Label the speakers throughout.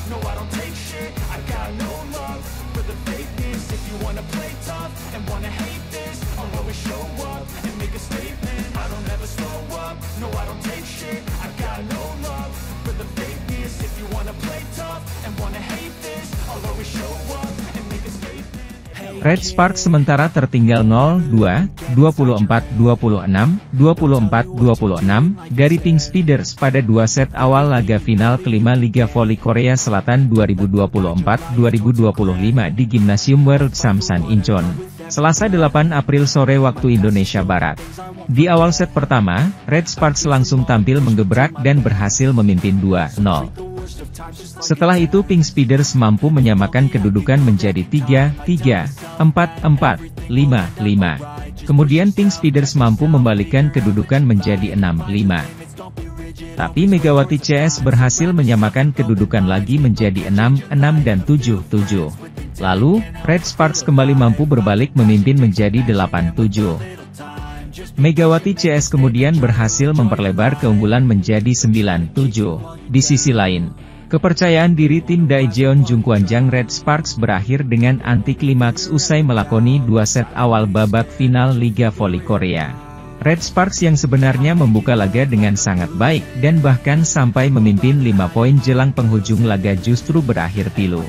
Speaker 1: no I don't take shit, I got no love for the fakeness. If you wanna play tough and wanna hate this, I'll always show up and make a statement. I don't ever slow up, no I don't take shit, I got no love for the fakeness. If you wanna play tough and wanna hate this, I'll always show up and make a statement.
Speaker 2: Red Sparks sementara tertinggal 0-2, 24-26, 24-26 dari Pink Speeders pada dua set awal laga final kelima Liga Voli Korea Selatan 2024-2025 di Gymnasium World Samsan Incheon, Selasa 8 April sore waktu Indonesia Barat. Di awal set pertama, Red Sparks langsung tampil menggebrak dan berhasil memimpin 2-0. Setelah itu Pink Speeders mampu menyamakan kedudukan menjadi 3-3, 4-4, 5-5. Kemudian Pink Speeders mampu membalikkan kedudukan menjadi 6-5. Tapi Megawati CS berhasil menyamakan kedudukan lagi menjadi 6-6 dan 7-7. Lalu, Red Sparks kembali mampu berbalik memimpin menjadi 8-7. Megawati CS kemudian berhasil memperlebar keunggulan menjadi 9-7. Di sisi lain, kepercayaan diri tim Daejeon Jungkwanjang Red Sparks berakhir dengan anti klimaks usai melakoni dua set awal babak final Liga Voli Korea. Red Sparks yang sebenarnya membuka laga dengan sangat baik dan bahkan sampai memimpin 5 poin jelang penghujung laga justru berakhir pilu.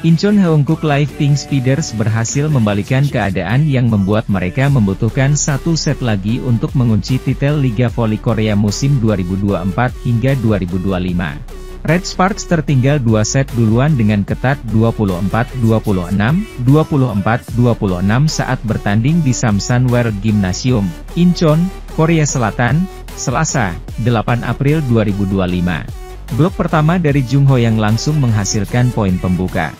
Speaker 2: Incheon Haeungguk Live Pink Speeders berhasil membalikan keadaan yang membuat mereka membutuhkan satu set lagi untuk mengunci titel Liga Voli Korea musim 2024 hingga 2025. Red Sparks tertinggal 2 set duluan dengan ketat 24-26, 24-26 saat bertanding di Samsan World Gymnasium, Incheon, Korea Selatan, Selasa, 8 April 2025. Blok pertama dari Jung Ho yang langsung menghasilkan poin pembuka.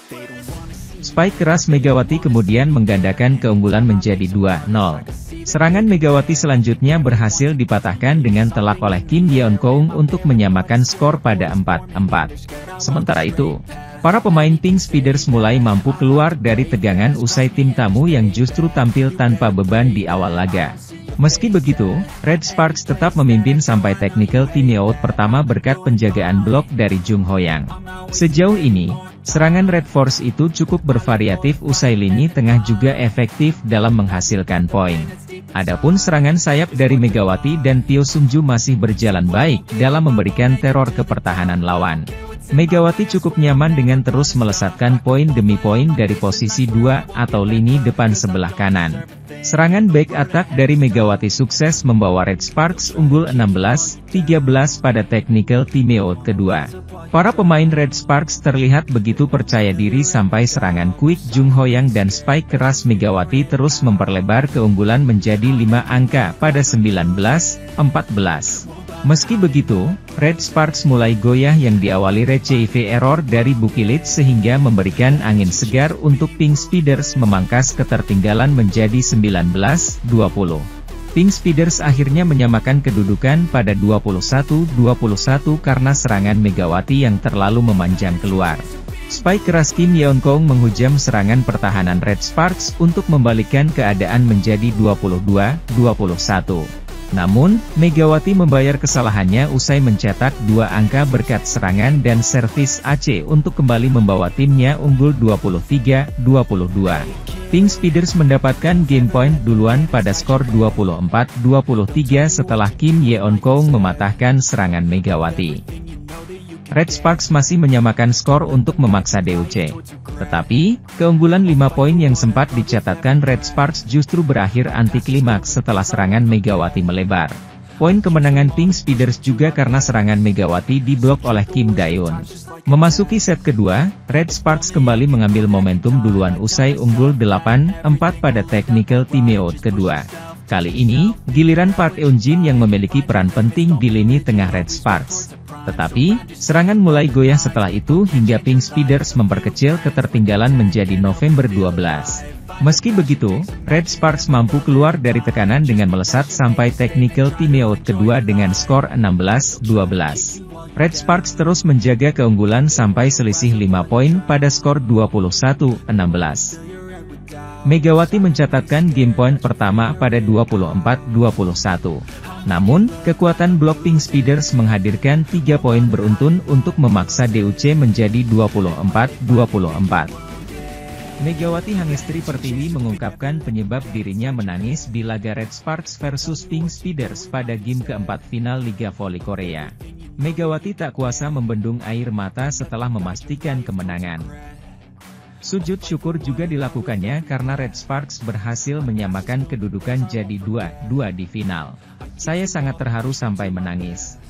Speaker 2: Spike keras Megawati kemudian menggandakan keunggulan menjadi 2-0. Serangan Megawati selanjutnya berhasil dipatahkan dengan telak oleh Kim Yeon-keung untuk menyamakan skor pada 4-4. Sementara itu, para pemain Pink Speeders mulai mampu keluar dari tegangan usai tim tamu yang justru tampil tanpa beban di awal laga. Meski begitu, Red Sparks tetap memimpin sampai technical timeout pertama berkat penjagaan blok dari Jung Ho Yang. Sejauh ini, serangan Red Force itu cukup bervariatif usai lini tengah juga efektif dalam menghasilkan poin. Adapun serangan sayap dari Megawati dan Pyo Sungju masih berjalan baik dalam memberikan teror ke pertahanan lawan. Megawati cukup nyaman dengan terus melesatkan poin demi poin dari posisi 2 atau lini depan sebelah kanan. Serangan back attack dari Megawati sukses membawa Red Sparks unggul 16-13 pada technical timeout kedua. Para pemain Red Sparks terlihat begitu percaya diri sampai serangan quick Jung Ho Yang dan spike keras Megawati terus memperlebar keunggulan menjadi 5 angka pada 19-14. Meski begitu, Red Sparks mulai goyah yang diawali receive error dari Bukilit sehingga memberikan angin segar untuk Pink Speeders memangkas ketertinggalan menjadi 19-20. Pink Speeders akhirnya menyamakan kedudukan pada 21-21 karena serangan Megawati yang terlalu memanjang keluar. Spike keras Kim Yeon-keung menghujam serangan pertahanan Red Sparks untuk membalikkan keadaan menjadi 22-21. Namun, Megawati membayar kesalahannya usai mencetak 2 angka berkat serangan dan servis AC untuk kembali membawa timnya unggul 23-22. Pink Speeders mendapatkan game point duluan pada skor 24-23 setelah Kim Yeon-keung mematahkan serangan Megawati. Red Sparks masih menyamakan skor untuk memaksa DUC. Tetapi, keunggulan 5 poin yang sempat dicatatkan Red Sparks justru berakhir anti klimaks setelah serangan Megawati melebar. Poin kemenangan Pink Speeders juga karena serangan Megawati diblok oleh Kim Daeun. Memasuki set kedua, Red Sparks kembali mengambil momentum duluan usai unggul 8-4 pada technical timeout kedua. Kali ini, giliran Park Eun-jin yang memiliki peran penting di lini tengah Red Sparks. Tetapi, serangan mulai goyah setelah itu hingga Pink Speeders memperkecil ketertinggalan menjadi November 12. Meski begitu, Red Sparks mampu keluar dari tekanan dengan melesat sampai technical timeout kedua dengan skor 16-12. Red Sparks terus menjaga keunggulan sampai selisih 5 poin pada skor 21-16. Megawati mencatatkan game point pertama pada 24-21. Namun, kekuatan blok Pink Speeders menghadirkan 3 poin beruntun untuk memaksa DUC menjadi 24-24. Megawati Hangestri Pertiwi mengungkapkan penyebab dirinya menangis di laga Red Sparks versus Pink Speeders pada game keempat final Liga Voli Korea. Megawati tak kuasa membendung air mata setelah memastikan kemenangan. Sujud syukur juga dilakukannya karena Red Sparks berhasil menyamakan kedudukan jadi 2-2 di final. Saya sangat terharu sampai menangis.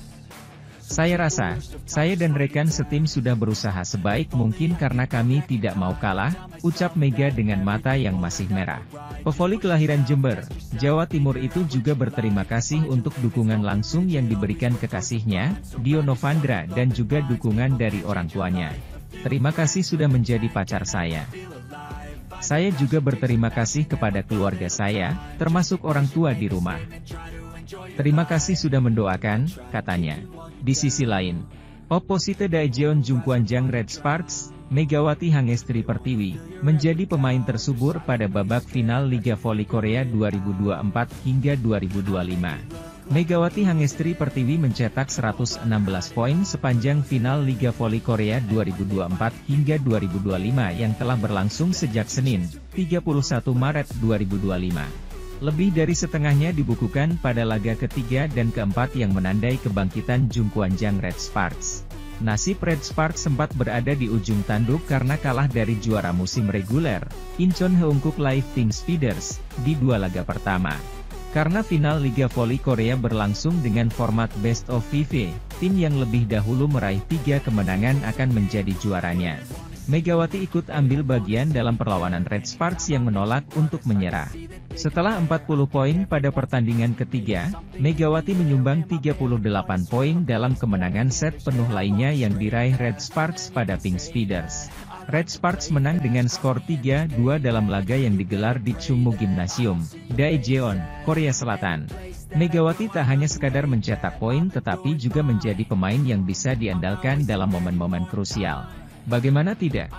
Speaker 2: Saya rasa, saya dan rekan setim sudah berusaha sebaik mungkin karena kami tidak mau kalah, ucap Mega dengan mata yang masih merah. Pevoli kelahiran Jember, Jawa Timur itu juga berterima kasih untuk dukungan langsung yang diberikan kekasihnya, Dio Novandra dan juga dukungan dari orang tuanya. Terima kasih sudah menjadi pacar saya. Saya juga berterima kasih kepada keluarga saya, termasuk orang tua di rumah. Terima kasih sudah mendoakan, katanya. Di sisi lain, Opposite Daejeon Jungkwanjang Red Sparks, Megawati Hangestri Pertiwi, menjadi pemain tersubur pada babak final Liga Voli Korea 2024 hingga 2025. Megawati Hangestri Pertiwi mencetak 116 poin sepanjang final Liga Voli Korea 2024 hingga 2025 yang telah berlangsung sejak Senin, 31 Maret 2025. Lebih dari setengahnya dibukukan pada laga ketiga dan keempat yang menandai kebangkitan Jungkwanjang Red Sparks. Nasib Red Sparks sempat berada di ujung tanduk karena kalah dari juara musim reguler, Incheon Heungkuk Live Pink Speeders, di dua laga pertama. Karena final Liga Voli Korea berlangsung dengan format Best of 5, tim yang lebih dahulu meraih 3 kemenangan akan menjadi juaranya. Megawati ikut ambil bagian dalam perlawanan Red Sparks yang menolak untuk menyerah. Setelah 40 poin pada pertandingan ketiga, Megawati menyumbang 38 poin dalam kemenangan set penuh lainnya yang diraih Red Sparks pada Pink Speeders. Red Sparks menang dengan skor 3-2 dalam laga yang digelar di Chungmu Gymnasium, Daejeon, Korea Selatan. Megawati tak hanya sekadar mencetak poin tetapi juga menjadi pemain yang bisa diandalkan dalam momen-momen krusial. Bagaimana tidak?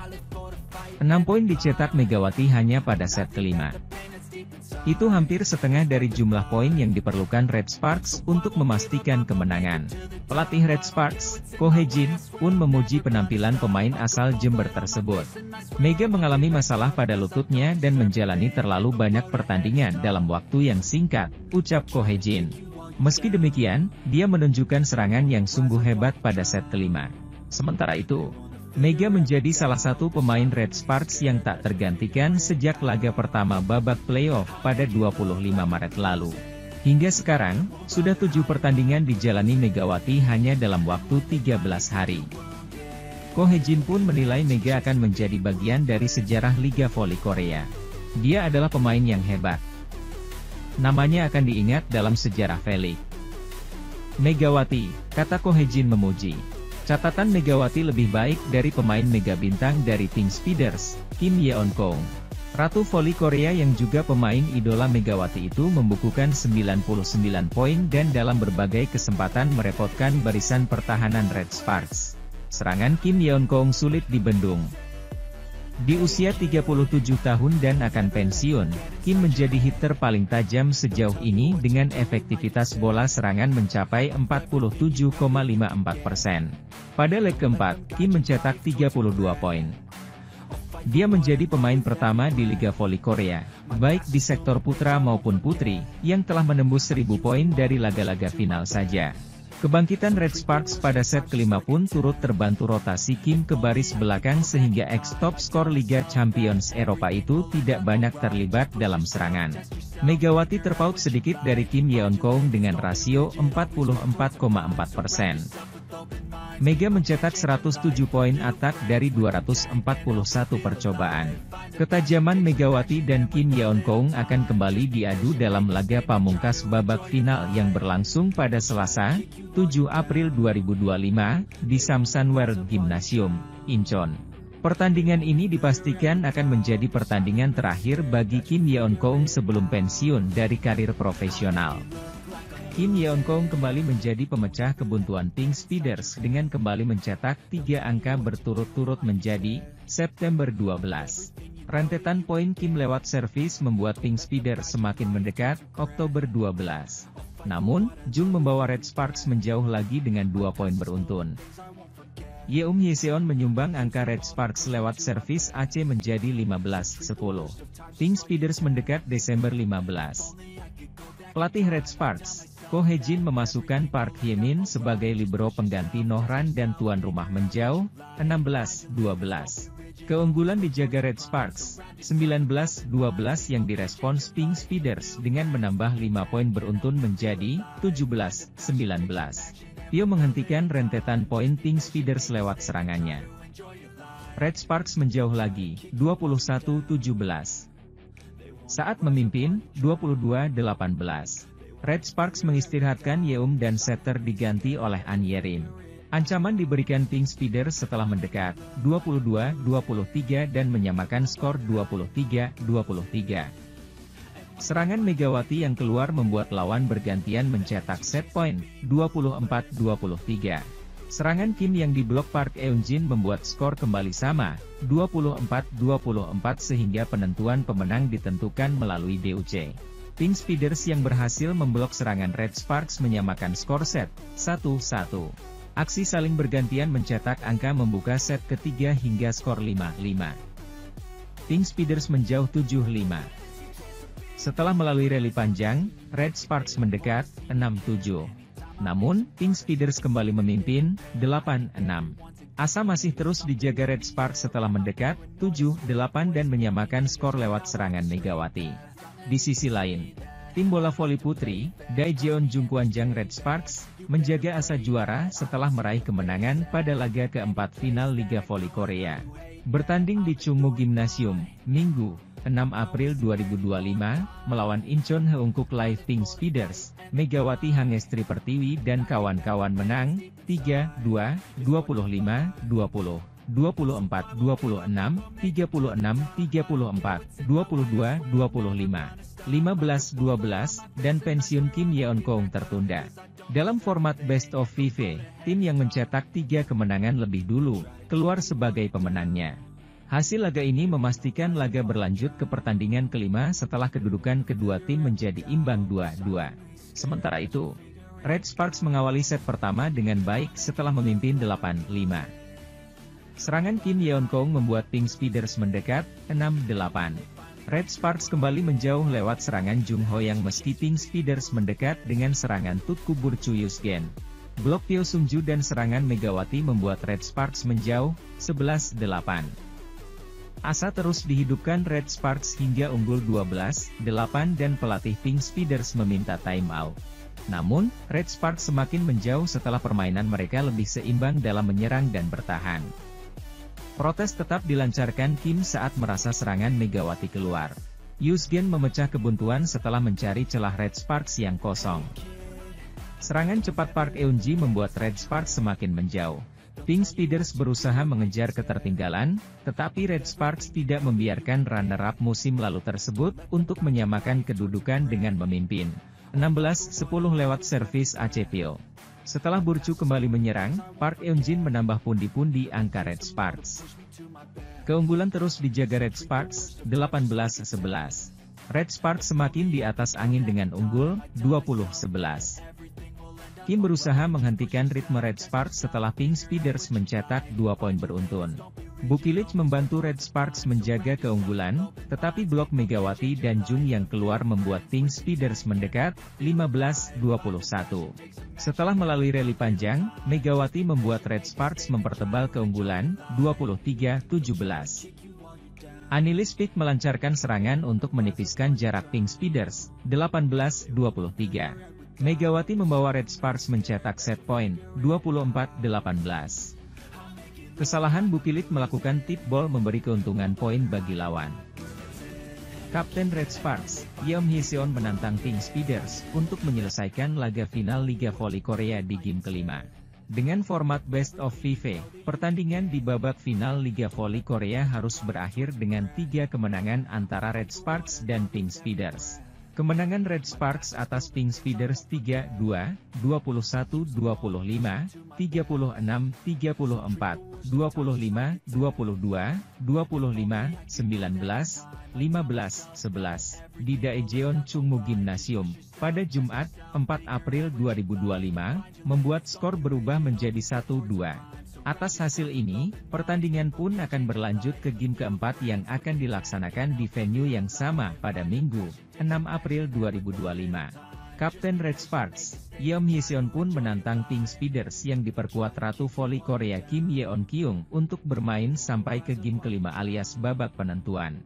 Speaker 2: 6 poin dicetak Megawati hanya pada set kelima. Itu hampir setengah dari jumlah poin yang diperlukan Red Sparks untuk memastikan kemenangan. Pelatih Red Sparks, Ko Hye-jin, pun memuji penampilan pemain asal Jember tersebut. Mega mengalami masalah pada lututnya dan menjalani terlalu banyak pertandingan dalam waktu yang singkat, ucap Ko Hye-jin. Meski demikian, dia menunjukkan serangan yang sungguh hebat pada set kelima. Sementara itu, Mega menjadi salah satu pemain Red Sparks yang tak tergantikan sejak laga pertama babak playoff pada 25 Maret lalu. Hingga sekarang, sudah 7 pertandingan dijalani Megawati hanya dalam waktu 13 hari. Ko Hye-jin pun menilai Mega akan menjadi bagian dari sejarah Liga Voli Korea. Dia adalah pemain yang hebat. Namanya akan diingat dalam sejarah Voli. Megawati, kata Ko Hye-jin memuji. Catatan Megawati lebih baik dari pemain mega bintang dari Pink Speeders, Kim Yeon-kong. Ratu Voli Korea yang juga pemain idola Megawati itu membukukan 99 poin dan dalam berbagai kesempatan merepotkan barisan pertahanan Red Sparks. Serangan Kim Yeon-kong sulit dibendung. Di usia 37 tahun dan akan pensiun, Kim menjadi hitter paling tajam sejauh ini dengan efektivitas bola serangan mencapai 47,54%. Pada leg keempat, Kim mencetak 32 poin. Dia menjadi pemain pertama di Liga Voli Korea, baik di sektor putra maupun putri, yang telah menembus 1000 poin dari laga-laga final saja. Kebangkitan Red Sparks pada set kelima pun turut terbantu rotasi Kim ke baris belakang sehingga ex-top skor Liga Champions Eropa itu tidak banyak terlibat dalam serangan. Megawati terpaut sedikit dari Kim Yeon-kong dengan rasio 44,4%. Mega mencetak 107 poin atak dari 241 percobaan. Ketajaman Megawati dan Kim Yeon-kong akan kembali diadu dalam laga pamungkas babak final yang berlangsung pada Selasa, 7 April 2025, di Samsan World Gymnasium, Incheon. Pertandingan ini dipastikan akan menjadi pertandingan terakhir bagi Kim Yeon-kong sebelum pensiun dari karir profesional. Kim Yeon-kong kembali menjadi pemecah kebuntuan Pink Speeders dengan kembali mencetak 3 angka berturut-turut menjadi September 12. Rentetan poin Kim lewat servis membuat Pink Speeders semakin mendekat Oktober 12. Namun, Jung membawa Red Sparks menjauh lagi dengan 2 poin beruntun. Yeum Hyeseon menyumbang angka Red Sparks lewat servis AC menjadi 15-10. Pink Speeders mendekat Desember 15. Pelatih Red Sparks, Ko Hye-jin memasukkan Park Hye-min sebagai libero pengganti Nohran dan tuan rumah menjauh, 16-12. Keunggulan dijaga Red Sparks, 19-12 yang direspons Pink Speeders dengan menambah 5 poin beruntun menjadi 17-19. Tio menghentikan rentetan poin Pink Speeders lewat serangannya. Red Sparks menjauh lagi, 21-17. Saat memimpin, 22-18. Red Sparks mengistirahatkan Yeum dan setter diganti oleh An Yerim. Ancaman diberikan Pink Speeders setelah mendekat, 22-23 dan menyamakan skor 23-23. Serangan Megawati yang keluar membuat lawan bergantian mencetak set point, 24-23. Serangan Kim yang diblok Park Eun-jin membuat skor kembali sama, 24-24 sehingga penentuan pemenang ditentukan melalui DUC. Pink Speeders yang berhasil memblok serangan Red Sparks menyamakan skor set, 1-1. Aksi saling bergantian mencetak angka membuka set ketiga hingga skor 5-5. Pink Speeders menjauh 7-5. Setelah melalui rally panjang, Red Sparks mendekat, 6-7. Namun, Pink Speeders kembali memimpin, 8-6. Asa masih terus dijaga Red Sparks setelah mendekat, 7-8 dan menyamakan skor lewat serangan Megawati. Di sisi lain, tim bola voli putri, Daejeon Jungkwanjang Red Sparks, menjaga asa juara setelah meraih kemenangan pada laga keempat final Liga Voli Korea. Bertanding di Chungmu Gymnasium, Minggu, 6 April 2025, melawan Incheon Heungkuk Live Pink Speeders, Megawati Hangestri Pertiwi dan kawan-kawan menang, 3-2, 25-20, 24-26, 36-34, 22-25, 15-12, dan pensiun Kim Yeon-kong tertunda. Dalam format Best of 5, tim yang mencetak 3 kemenangan lebih dulu, keluar sebagai pemenangnya. Hasil laga ini memastikan laga berlanjut ke pertandingan kelima setelah kedudukan kedua tim menjadi imbang 2-2. Sementara itu, Red Sparks mengawali set pertama dengan baik setelah memimpin 8-5. Serangan Kim Yeon-kong membuat Pink Speeders mendekat, 6-8. Red Sparks kembali menjauh lewat serangan Jung Ho yang meski Pink Speeders mendekat dengan serangan Tutku Burcu Yusgen. Blok Pyo Sungju dan serangan Megawati membuat Red Sparks menjauh, 11-8. Asa terus dihidupkan Red Sparks hingga unggul 12-8 dan pelatih Pink Speeders meminta time out. Namun, Red Sparks semakin menjauh setelah permainan mereka lebih seimbang dalam menyerang dan bertahan. Protes tetap dilancarkan Kim saat merasa serangan Megawati keluar. Yusgen memecah kebuntuan setelah mencari celah Red Sparks yang kosong. Serangan cepat Park Eun-ji membuat Red Sparks semakin menjauh. Pink Speeders berusaha mengejar ketertinggalan, tetapi Red Sparks tidak membiarkan runner-up musim lalu tersebut untuk menyamakan kedudukan dengan memimpin. 16-10 lewat servis Acepio. Setelah Burcu kembali menyerang, Park Eun-jin menambah pundi-pundi angka Red Sparks. Keunggulan terus dijaga Red Sparks, 18-11. Red Sparks semakin di atas angin dengan unggul, 20-11. Kim berusaha menghentikan ritme Red Sparks setelah Pink Speeders mencetak 2 poin beruntun. Bukilich membantu Red Sparks menjaga keunggulan, tetapi blok Megawati dan Jung yang keluar membuat Pink Speeders mendekat, 15-21. Setelah melalui rally panjang, Megawati membuat Red Sparks mempertebal keunggulan, 23-17. Annelies Pick melancarkan serangan untuk menipiskan jarak Pink Speeders, 18-23. Megawati membawa Red Sparks mencetak set point, 24-18. Kesalahan Bukilich melakukan tip ball memberi keuntungan poin bagi lawan. Kapten Red Sparks, Yeom Hyeseon menantang Pink Speeders untuk menyelesaikan laga final Liga Voli Korea di game kelima. Dengan format Best of 5, pertandingan di babak final Liga Voli Korea harus berakhir dengan 3 kemenangan antara Red Sparks dan Pink Speeders. Kemenangan Red Sparks atas Pink Speeders 3-2, 21-25, 36-34, 25-22, 25-19, 15-11, di Daejeon Chungmu Gymnasium, pada Jumat, 4 April 2025, membuat skor berubah menjadi 1-2. Atas hasil ini, pertandingan pun akan berlanjut ke game keempat yang akan dilaksanakan di venue yang sama pada Minggu, 6 April 2025. Kapten Red Sparks, Yeom Hyeseon pun menantang Pink Speeders yang diperkuat Ratu Voli Korea Kim Yeon Kyung untuk bermain sampai ke game kelima alias babak penentuan.